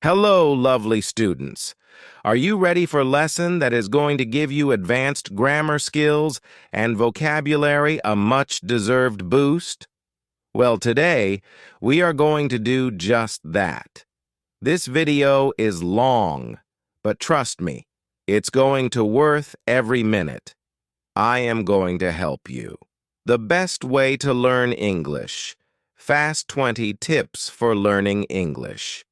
Hello, lovely students. Are you ready for a lesson that is going to give you advanced grammar skills and vocabulary a much-deserved boost? Well, today, we are going to do just that. This video is long, but trust me, it's going to worth every minute. I am going to help you. The best way to learn English. Fast 20 tips for learning English.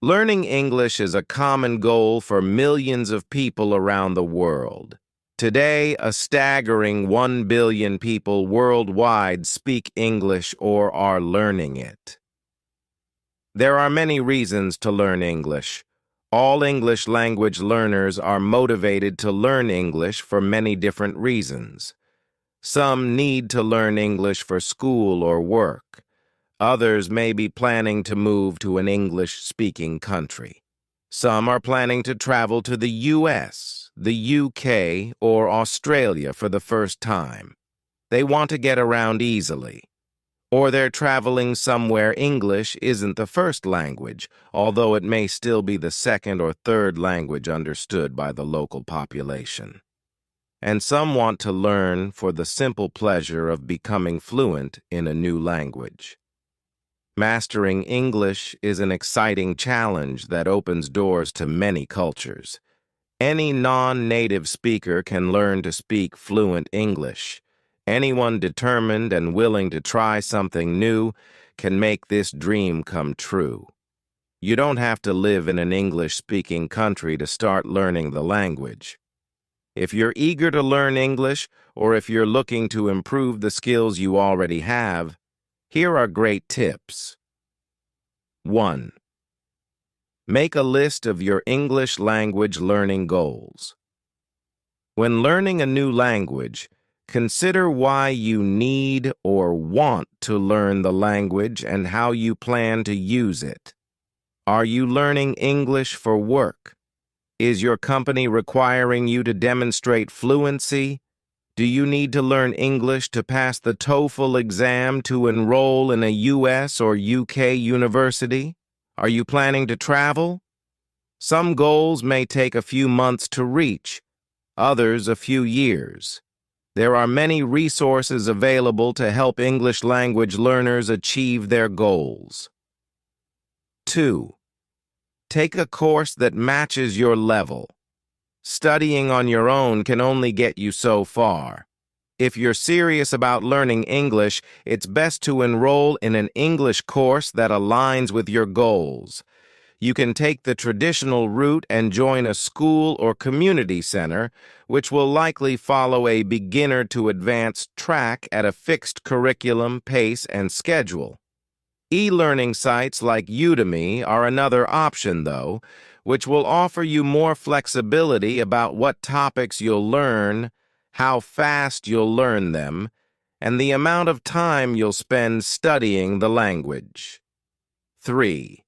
Learning English is a common goal for millions of people around the world. Today, a staggering 1 billion people worldwide speak English or are learning it. There are many reasons to learn English. All English language learners are motivated to learn English for many different reasons. Some need to learn English for school or work. Others may be planning to move to an English-speaking country. Some are planning to travel to the US, the UK, or Australia for the first time. They want to get around easily. Or they're traveling somewhere English isn't the first language, although it may still be the second or third language understood by the local population. And some want to learn for the simple pleasure of becoming fluent in a new language. Mastering English is an exciting challenge that opens doors to many cultures. Any non-native speaker can learn to speak fluent English. Anyone determined and willing to try something new can make this dream come true. You don't have to live in an English-speaking country to start learning the language. If you're eager to learn English, or if you're looking to improve the skills you already have, here are great tips. 1. Make a list of your English language learning goals. When learning a new language, consider why you need or want to learn the language and how you plan to use it. Are you learning English for work? Is your company requiring you to demonstrate fluency? Do you need to learn English to pass the TOEFL exam to enroll in a US or UK university? Are you planning to travel? Some goals may take a few months to reach, others a few years. There are many resources available to help English language learners achieve their goals. 2. Take a course that matches your level. Studying on your own can only get you so far. If you're serious about learning English, it's best to enroll in an English course that aligns with your goals. You can take the traditional route and join a school or community center, which will likely follow a beginner to advanced track at a fixed curriculum, pace, and schedule. E-learning sites like Udemy are another option, though, which will offer you more flexibility about what topics you'll learn, how fast you'll learn them, and the amount of time you'll spend studying the language. 3.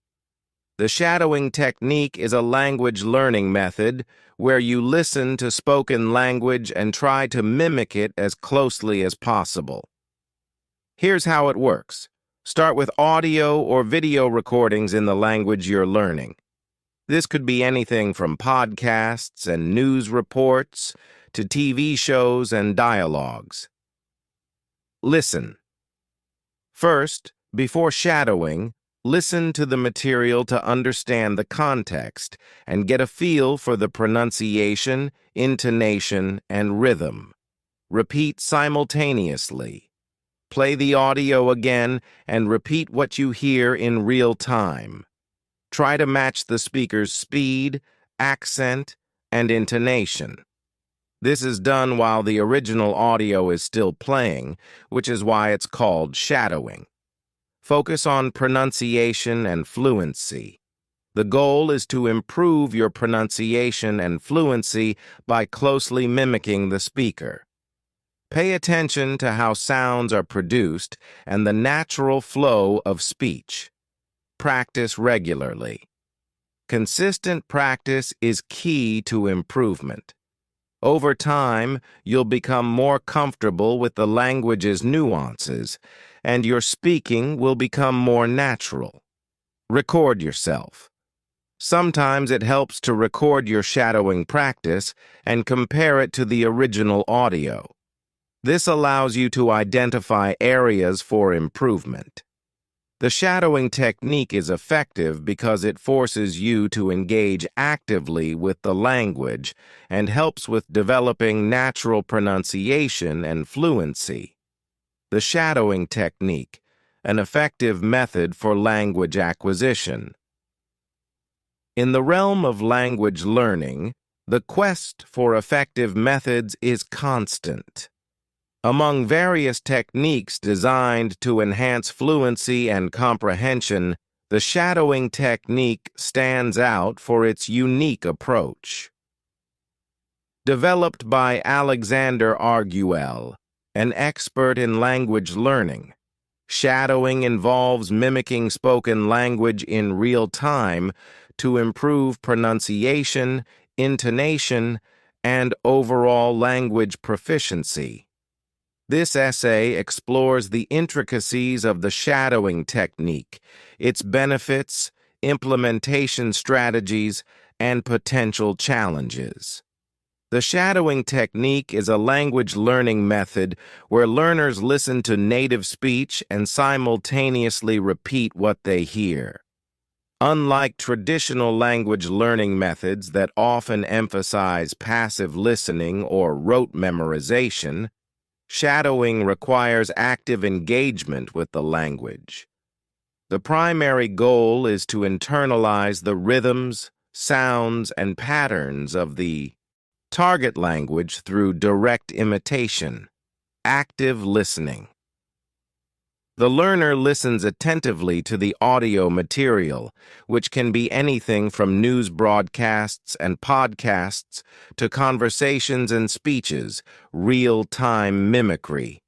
The shadowing technique is a language learning method where you listen to spoken language and try to mimic it as closely as possible. Here's how it works. Start with audio or video recordings in the language you're learning. This could be anything from podcasts and news reports to TV shows and dialogues. Listen. First, before shadowing, listen to the material to understand the context and get a feel for the pronunciation, intonation, and rhythm. Repeat simultaneously. Play the audio again and repeat what you hear in real time. Try to match the speaker's speed, accent, and intonation. This is done while the original audio is still playing, which is why it's called shadowing. Focus on pronunciation and fluency. The goal is to improve your pronunciation and fluency by closely mimicking the speaker. Pay attention to how sounds are produced and the natural flow of speech. Practice regularly. Consistent practice is key to improvement. Over time, you'll become more comfortable with the language's nuances, and your speaking will become more natural. Record yourself. Sometimes it helps to record your shadowing practice and compare it to the original audio. This allows you to identify areas for improvement. The shadowing technique is effective because it forces you to engage actively with the language and helps with developing natural pronunciation and fluency. The shadowing technique, an effective method for language acquisition. In the realm of language learning, the quest for effective methods is constant. Among various techniques designed to enhance fluency and comprehension, the shadowing technique stands out for its unique approach. Developed by Alexander Arguel, an expert in language learning, shadowing involves mimicking spoken language in real time to improve pronunciation, intonation, and overall language proficiency. This essay explores the intricacies of the shadowing technique, its benefits, implementation strategies, and potential challenges. The shadowing technique is a language learning method where learners listen to native speech and simultaneously repeat what they hear. Unlike traditional language learning methods that often emphasize passive listening or rote memorization, shadowing requires active engagement with the language. The primary goal is to internalize the rhythms, sounds, and patterns of the target language through direct imitation, active listening. The learner listens attentively to the audio material, which can be anything from news broadcasts and podcasts to conversations and speeches, real-time mimicry.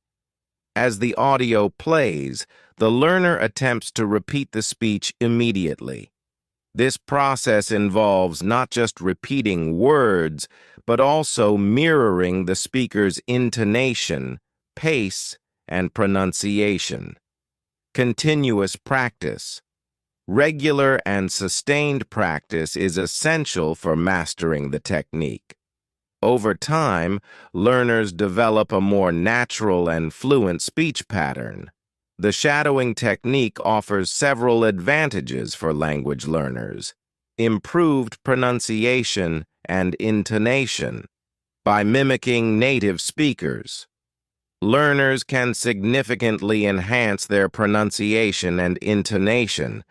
As the audio plays, the learner attempts to repeat the speech immediately. This process involves not just repeating words, but also mirroring the speaker's intonation, pace, and pronunciation. Continuous practice. Regular and sustained practice is essential for mastering the technique. Over time, learners develop a more natural and fluent speech pattern. The shadowing technique offers several advantages for language learners: improved pronunciation and intonation. By mimicking native speakers, learners can significantly enhance their pronunciation and intonation.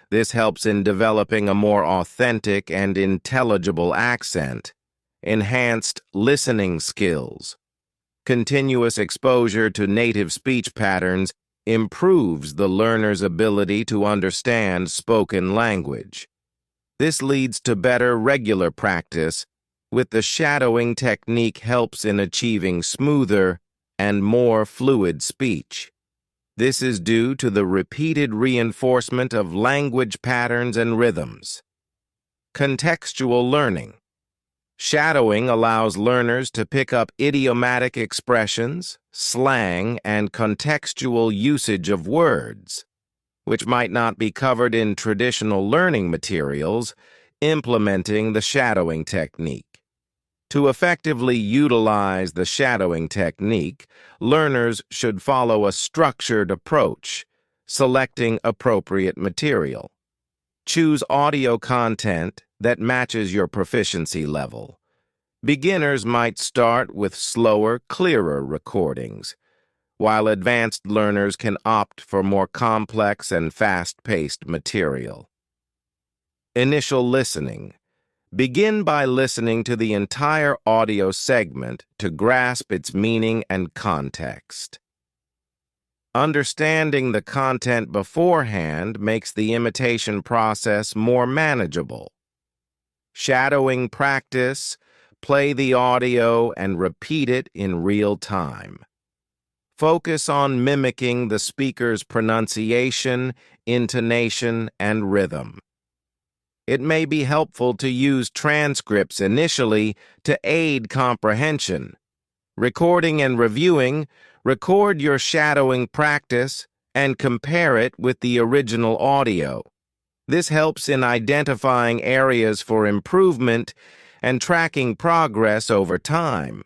This helps in developing a more authentic and intelligible accent. Enhanced listening skills. Continuous exposure to native speech patterns improves the learner's ability to understand spoken language. This leads to better regular practice, with the shadowing technique helps in achieving smoother and more fluid speech. This is due to the repeated reinforcement of language patterns and rhythms. Contextual learning. Shadowing allows learners to pick up idiomatic expressions, slang, and contextual usage of words, which might not be covered in traditional learning materials, implementing the shadowing technique. To effectively utilize the shadowing technique, learners should follow a structured approach, selecting appropriate material. Choose audio content that matches your proficiency level. Beginners might start with slower, clearer recordings, while advanced learners can opt for more complex and fast-paced material. Initial listening. Begin by listening to the entire audio segment to grasp its meaning and context. Understanding the content beforehand makes the imitation process more manageable. Shadowing practice, play the audio and repeat it in real time. Focus on mimicking the speaker's pronunciation, intonation, and rhythm. It may be helpful to use transcripts initially to aid comprehension. Recording and reviewing, record your shadowing practice and compare it with the original audio. This helps in identifying areas for improvement and tracking progress over time.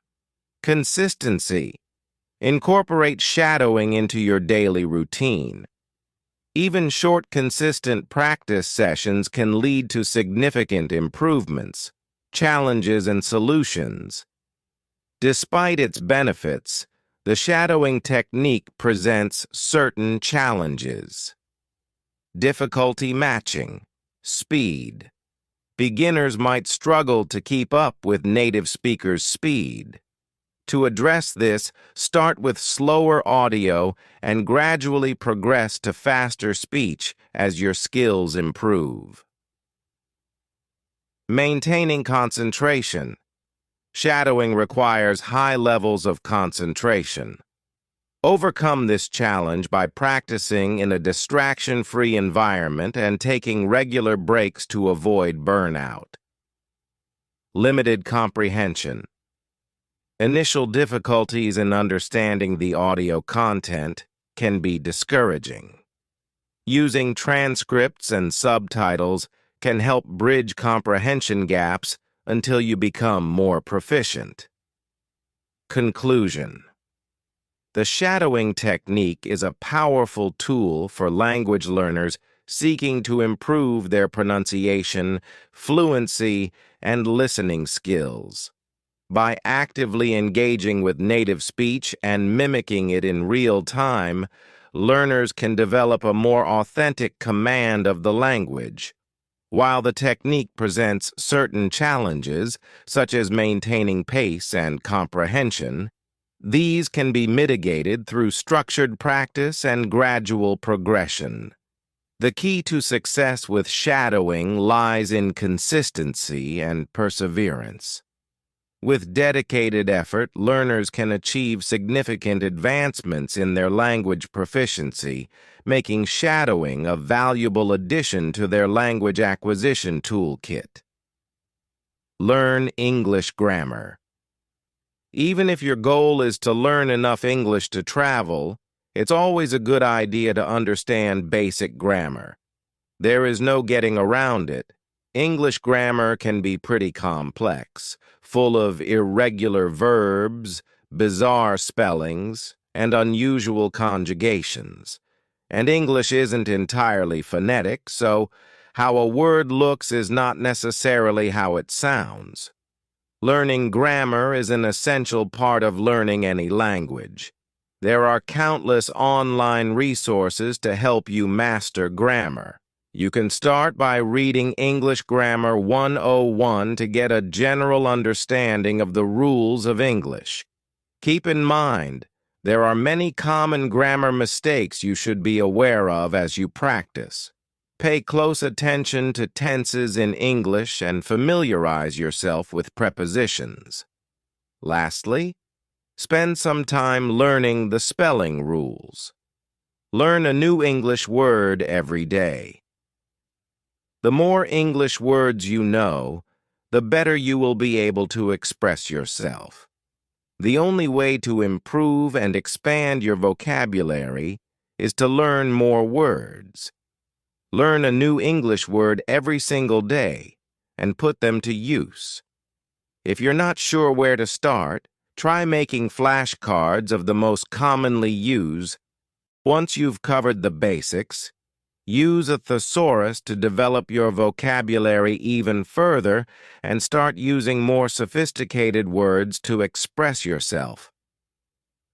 Consistency. Incorporate shadowing into your daily routine. Even short, consistent practice sessions can lead to significant improvements, challenges, and solutions. Despite its benefits, the shadowing technique presents certain challenges. Difficulty matching. Speed. Beginners might struggle to keep up with native speakers' speed. To address this, start with slower audio and gradually progress to faster speech as your skills improve. Maintaining concentration. Shadowing requires high levels of concentration. Overcome this challenge by practicing in a distraction-free environment and taking regular breaks to avoid burnout. Limited comprehension. Initial difficulties in understanding the audio content can be discouraging. Using transcripts and subtitles can help bridge comprehension gaps until you become more proficient. Conclusion. The shadowing technique is a powerful tool for language learners seeking to improve their pronunciation, fluency, and listening skills. By actively engaging with native speech and mimicking it in real time, learners can develop a more authentic command of the language. While the technique presents certain challenges, such as maintaining pace and comprehension, these can be mitigated through structured practice and gradual progression. The key to success with shadowing lies in consistency and perseverance. With dedicated effort, learners can achieve significant advancements in their language proficiency, making shadowing a valuable addition to their language acquisition toolkit. Learn English grammar. Even if your goal is to learn enough English to travel, it's always a good idea to understand basic grammar. There is no getting around it. English grammar can be pretty complex, full of irregular verbs, bizarre spellings, and unusual conjugations. And English isn't entirely phonetic, so how a word looks is not necessarily how it sounds. Learning grammar is an essential part of learning any language. There are countless online resources to help you master grammar. You can start by reading English Grammar 101 to get a general understanding of the rules of English. Keep in mind, there are many common grammar mistakes you should be aware of as you practice. Pay close attention to tenses in English and familiarize yourself with prepositions. Lastly, spend some time learning the spelling rules. Learn a new English word every day. The more English words you know, the better you will be able to express yourself. The only way to improve and expand your vocabulary is to learn more words. Learn a new English word every single day and put them to use. If you're not sure where to start, try making flashcards of the most commonly used. Once you've covered the basics, use a thesaurus to develop your vocabulary even further and start using more sophisticated words to express yourself.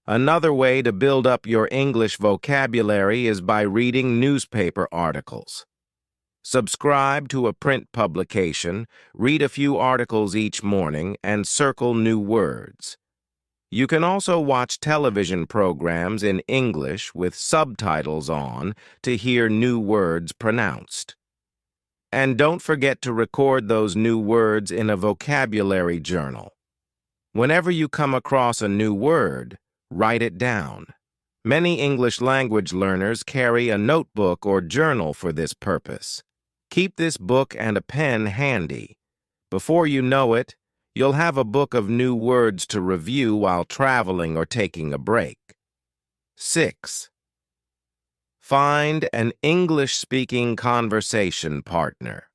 Another way to build up your English vocabulary is by reading newspaper articles. Subscribe to a print publication, read a few articles each morning, and circle new words. You can also watch television programs in English with subtitles on to hear new words pronounced. And don't forget to record those new words in a vocabulary journal. Whenever you come across a new word, write it down. Many English language learners carry a notebook or journal for this purpose. Keep this book and a pen handy. Before you know it, you'll have a book of new words to review while traveling or taking a break. 6. Find an English-speaking conversation partner.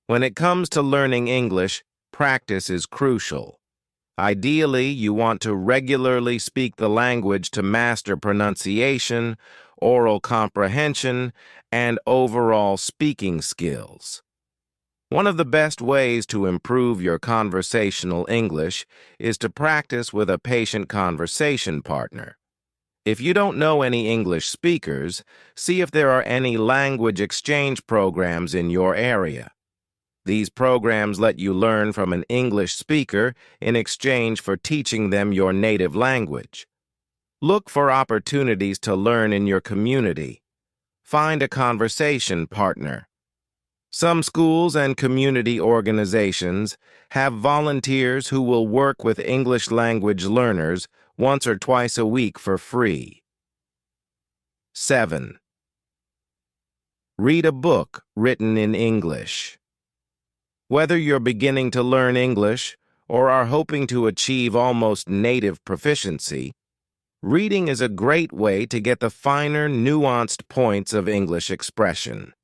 When it comes to learning English, practice is crucial. Ideally, you want to regularly speak the language to master pronunciation, oral comprehension, and overall speaking skills. One of the best ways to improve your conversational English is to practice with a patient conversation partner. If you don't know any English speakers, see if there are any language exchange programs in your area. These programs let you learn from an English speaker in exchange for teaching them your native language. Look for opportunities to learn in your community. Find a conversation partner. Some schools and community organizations have volunteers who will work with English language learners once or twice a week for free. 7. Read a book written in English. Whether you're beginning to learn English or are hoping to achieve almost native proficiency, reading is a great way to get the finer, nuanced points of English expression.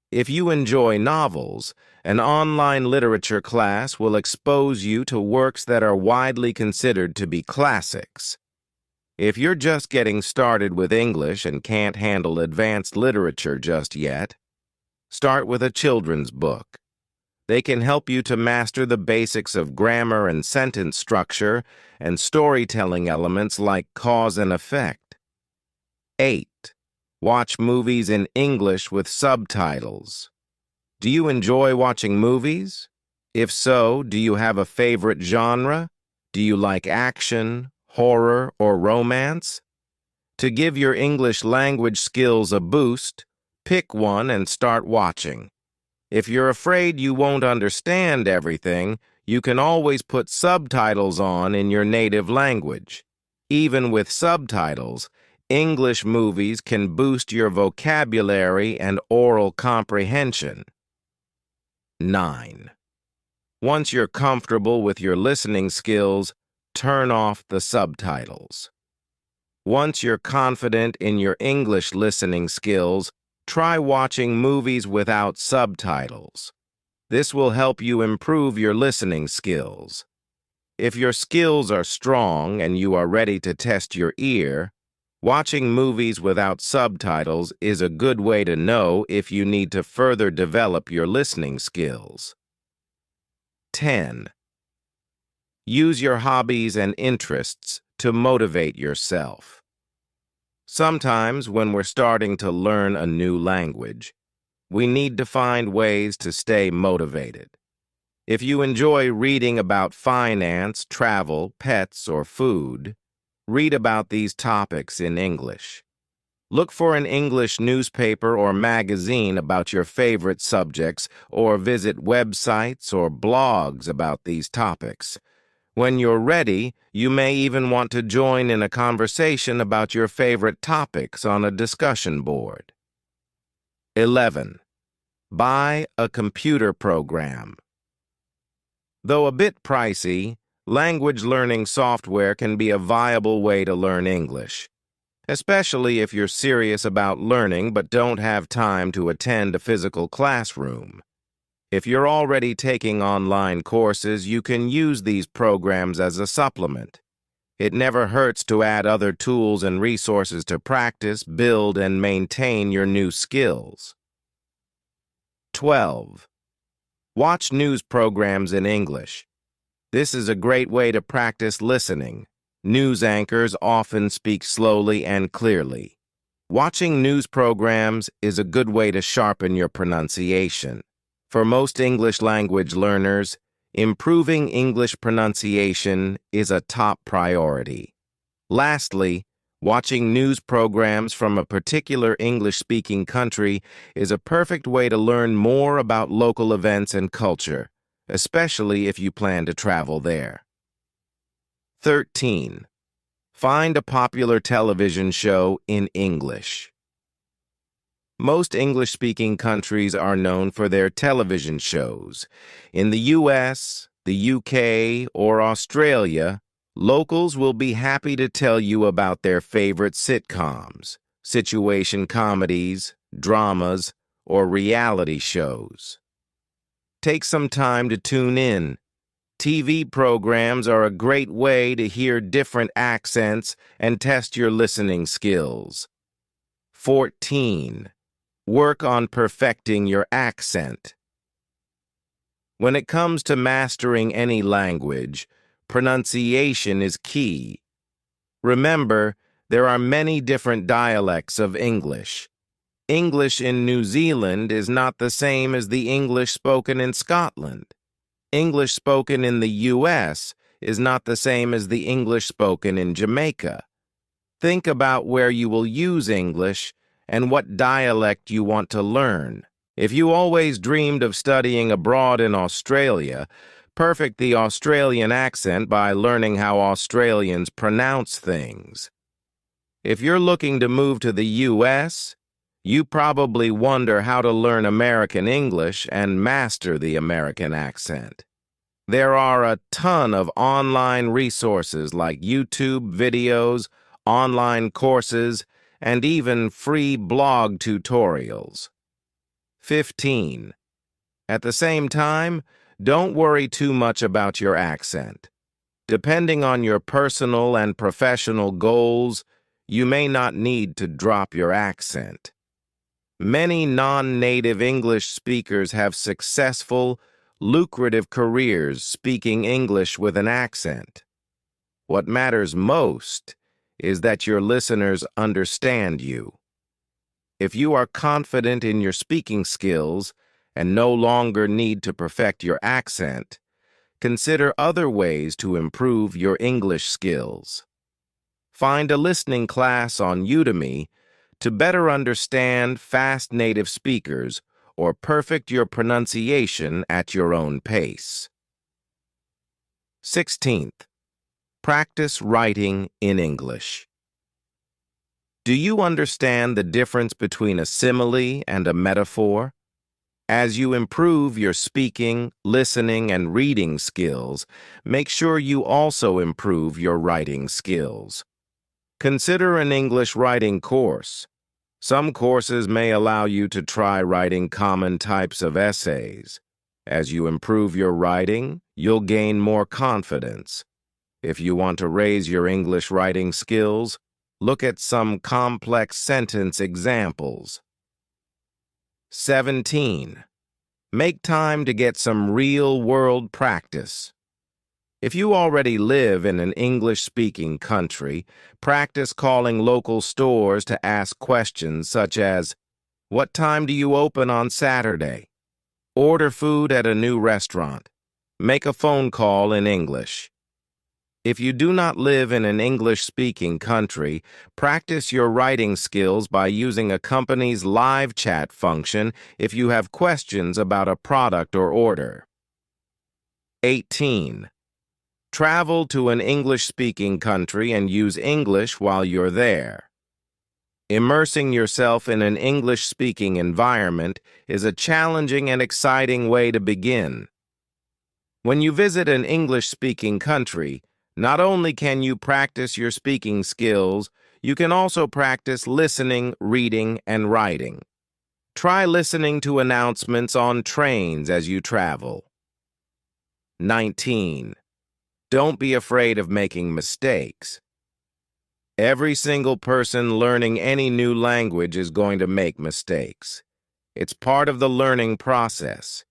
If you enjoy novels, an online literature class will expose you to works that are widely considered to be classics. If you're just getting started with English and can't handle advanced literature just yet, start with a children's book. They can help you to master the basics of grammar and sentence structure and storytelling elements like cause and effect. 8. Watch movies in English with subtitles. Do you enjoy watching movies? If so, do you have a favorite genre? Do you like action, horror, or romance? To give your English language skills a boost, pick one and start watching. If you're afraid you won't understand everything, you can always put subtitles on in your native language. Even with subtitles, English movies can boost your vocabulary and oral comprehension. 9. Once you're comfortable with your listening skills, turn off the subtitles. Once you're confident in your English listening skills, try watching movies without subtitles. This will help you improve your listening skills. If your skills are strong and you are ready to test your ear, watching movies without subtitles is a good way to know if you need to further develop your listening skills. 10. Use your hobbies and interests to motivate yourself. Sometimes when we're starting to learn a new language, we need to find ways to stay motivated. If you enjoy reading about finance, travel, pets, or food, read about these topics in English. Look for an English newspaper or magazine about your favorite subjects, or visit websites or blogs about these topics. When you're ready, you may even want to join in a conversation about your favorite topics on a discussion board. 11. Buy a computer program. Though a bit pricey, language learning software can be a viable way to learn English, especially if you're serious about learning but don't have time to attend a physical classroom. If you're already taking online courses, you can use these programs as a supplement. It never hurts to add other tools and resources to practice, build, and maintain your new skills. 12. Watch news programs in English. This is a great way to practice listening. News anchors often speak slowly and clearly. Watching news programs is a good way to sharpen your pronunciation. For most English language learners, improving English pronunciation is a top priority. Lastly, watching news programs from a particular English-speaking country is a perfect way to learn more about local events and culture, especially if you plan to travel there. 13. Find a popular television show in English. Most English-speaking countries are known for their television shows. In the US, the UK, or Australia, locals will be happy to tell you about their favorite sitcoms. situation comedies, dramas, or reality shows. Take some time to tune in. TV programs are a great way to hear different accents and test your listening skills. 14. Work on perfecting your accent. When it comes to mastering any language, pronunciation is key. Remember, there are many different dialects of English. English in New Zealand is not the same as the English spoken in Scotland. English spoken in the U.S. is not the same as the English spoken in Jamaica. Think about where you will use English and what dialect you want to learn. If you always dreamed of studying abroad in Australia, perfect the Australian accent by learning how Australians pronounce things. If you're looking to move to the U.S., you probably wonder how to learn American English and master the American accent. There are a ton of online resources like YouTube videos, online courses, and even free blog tutorials. 15. At the same time, don't worry too much about your accent. Depending on your personal and professional goals, you may not need to drop your accent. Many non-native English speakers have successful, lucrative careers speaking English with an accent. What matters most is that your listeners understand you. If you are confident in your speaking skills and no longer need to perfect your accent, consider other ways to improve your English skills. Find a listening class on Udemy to better understand fast native speakers or perfect your pronunciation at your own pace. 16th, practice writing in English. Do you understand the difference between a simile and a metaphor? As you improve your speaking, listening, and reading skills, make sure you also improve your writing skills. Consider an English writing course. Some courses may allow you to try writing common types of essays. As you improve your writing, you'll gain more confidence. If you want to raise your English writing skills, look at some complex sentence examples. 17. Make time to get some real-world practice. If you already live in an English-speaking country, practice calling local stores to ask questions such as, "What time do you open on Saturday?" Order food at a new restaurant. Make a phone call in English. If you do not live in an English-speaking country, practice your writing skills by using a company's live chat function if you have questions about a product or order. 18. Travel to an English-speaking country and use English while you're there. Immersing yourself in an English-speaking environment is a challenging and exciting way to begin. When you visit an English-speaking country, not only can you practice your speaking skills, you can also practice listening, reading, and writing. Try listening to announcements on trains as you travel. 19. Don't be afraid of making mistakes. Every single person learning any new language is going to make mistakes. It's part of the learning process.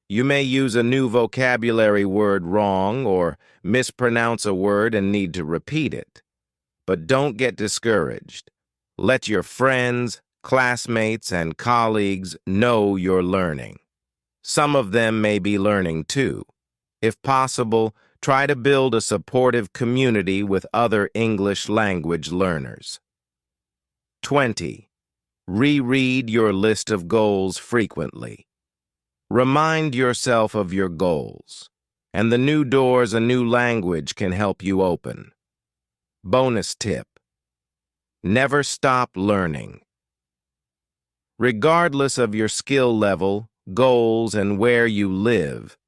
You may use a new vocabulary word wrong or mispronounce a word and need to repeat it. But don't get discouraged. Let your friends, classmates, and colleagues know you're learning. Some of them may be learning too. If possible, try to build a supportive community with other English language learners. 20. Reread your list of goals frequently. Remind yourself of your goals, and the new doors a new language can help you open. Bonus tip: never stop learning. Regardless of your skill level, goals, and where you live,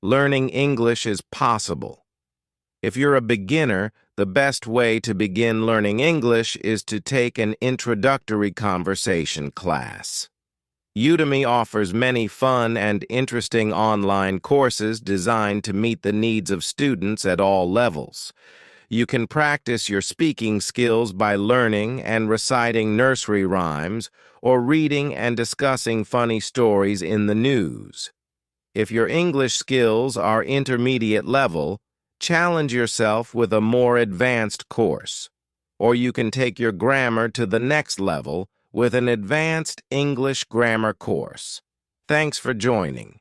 learning English is possible. If you're a beginner, The best way to begin learning English is to take an introductory conversation class. Udemy offers many fun and interesting online courses designed to meet the needs of students at all levels. You can practice your speaking skills by learning and reciting nursery rhymes or reading and discussing funny stories in the news. If your English skills are intermediate level, challenge yourself with a more advanced course. Or you can take your grammar to the next level with an advanced English grammar course. Thanks for joining.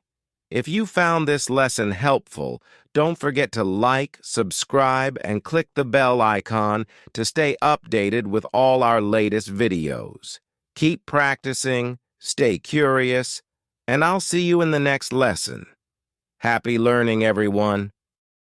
If you found this lesson helpful, don't forget to like, subscribe, and click the bell icon to stay updated with all our latest videos. Keep practicing, stay curious, and I'll see you in the next lesson. Happy learning, everyone.